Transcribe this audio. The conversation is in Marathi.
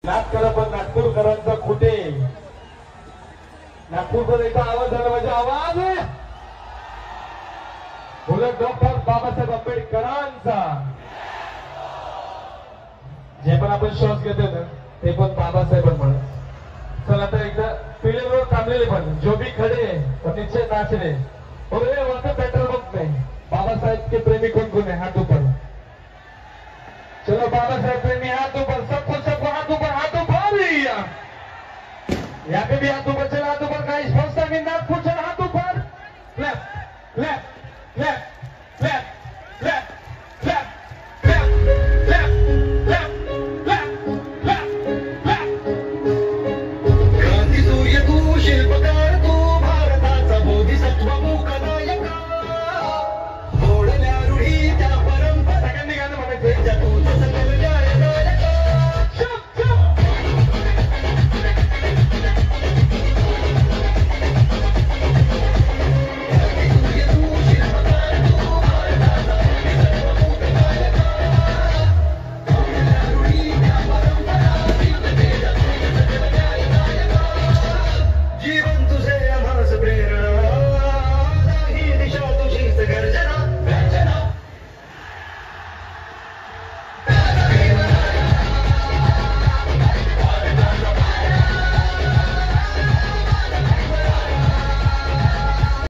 नागकर पण नागपूरकरांचा कुठे नागपूरकर एकदा आवाज झाला म्हणजे आवाज उलट डॉक्टर बाबासाहेब आंबेडकरांचा जे पण आपण श्वास घेतो ना ते पण बाबासाहेब म्हणत. चला आता एकदा पिढीवर थांबलेले पण जो भी खडे और नीचे नाच रहे और ये वक्त बेटर वक्त में बाबासाहेब के प्रेमी कौन कौन है हाथ ऊपर. चलो बाबासाहेब प्रेमी हाथ ऊपर सबको हाथ ऊपर यहाँ पे भी हाथ ऊपर चला हाथ ऊपर guys first time in Nagpur चला हाथ ऊपर लेफ्ट लेफ्ट लेफ्ट